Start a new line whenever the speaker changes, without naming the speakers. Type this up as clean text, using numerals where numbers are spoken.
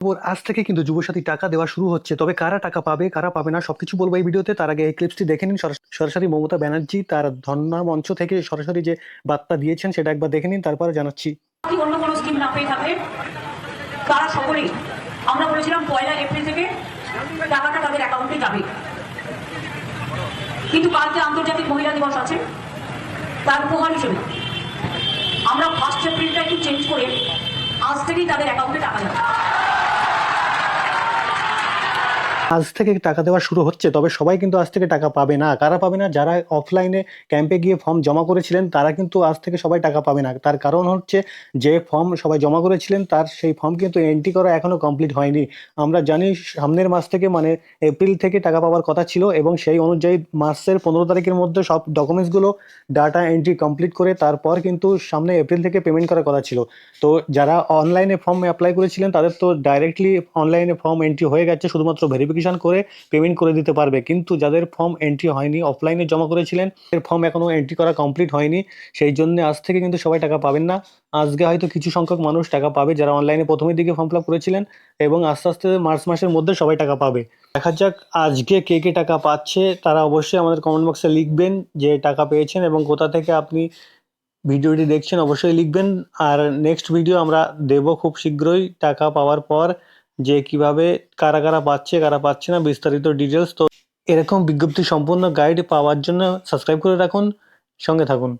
ওর আজ থেকে কিন্তু যুবসাথী টাকা দেওয়া শুরু হচ্ছে, তবে কারা টাকা পাবে কারা পাবে না সবকিছু বলবো এই ভিডিওতে। তার আগে এই ক্লিপসটি দেখে নিন। সরাসরি মমতা ব্যানার্জি তার ধর্ণা মঞ্চ থেকে সরাসরি যে বার্তা দিয়েছেন সেটা একবার দেখে নিন, তারপরে জানাচ্ছি।
অন্য কোনো স্কিম না পেয়ে থাকলে তারা সকলেই, আমরা বলেছিলাম 1 এপ্রিল থেকে টাকাটা তাদের অ্যাকাউন্টে যাবে, কিন্তু কাল যে আন্তর্জাতিক মহিলা দিবস আছে তার উপহার হিসেবে আমরা 1 এপ্রিলটা একটু চেঞ্জ করে আজ থেকেই তাদের অ্যাকাউন্টে টাকা যাবে।
আজ থেকে টাকা দেওয়া শুরু হচ্ছে, তবে সবাই কিন্তু আজ থেকে টাকা পাবে না। কারা পাবে না? যারা অফলাইনে ক্যাম্পে গিয়ে ফর্ম জমা করেছিলেন তারা কিন্তু আজ থেকে সবাই টাকা পাবে না। তার কারণ হচ্ছে যে ফর্ম সবাই জমা করেছিলেন তার সেই ফর্ম কিন্তু এন্ট্রি করা এখনো কমপ্লিট হয়নি। আমরা জানি সামনের মাস থেকে মানে এপ্রিল থেকে টাকা পাওয়ার কথা ছিল, এবং সেই অনুযায়ী মাসের 15 তারিখের মধ্যে সব ডকুমেন্টসগুলো ডাটা এন্ট্রি কমপ্লিট করে তারপর কিন্তু সামনে এপ্রিল থেকে পেমেন্ট করার কথা ছিল। তো যারা অনলাইনে ফর্ম অ্যাপ্লাই করেছিলেন তাদের তো ডাইরেক্টলি অনলাইনে ফর্ম এন্ট্রি হয়ে গেছে, শুধুমাত্র ভেরিফিকেশন করে পেমেন্ট করে দিতে পারবে। কিন্তু যাদের ফর্ম এন্ট্রি হয়নি, অফলাইনে জমা করেছিলেন, এর ফর্ম এখনো এন্ট্রি করা কমপ্লিট হয়নি, সেই জন্য আজ থেকে কিন্তু সবাই টাকা পাবেন না। আজকে হয়তো কিছু সংখ্যক মানুষ টাকা পাবে যারা অনলাইনে প্রথমের দিকে ফর্ম ফিল আপ করেছিলেন, এবং আস্তে আস্তে মার্চ মাসের মধ্যে সবাই টাকা পাবে। দেখা যাক আজকে কে কে টাকা পাচ্ছে। তারা অবশ্যই আমাদের কমেন্ট বক্সে লিখবেন যে টাকা পেয়েছেন এবং কোথা থেকে আপনি ভিডিওটি দেখছেন, অবশ্যই লিখবেন। আর নেক্সট ভিডিও আমরা দেব খুব শীঘ্রই টাকা পাওয়ার পর, যে কিভাবে কারা কারা পাচ্ছে কারা পাচ্ছে না বিস্তারিত ডিটেলস। তো এরকম বিজ্ঞপ্তি সম্পূর্ণ গাইড পাওয়ার জন্য সাবস্ক্রাইব করে রাখুন, সঙ্গে থাকুন।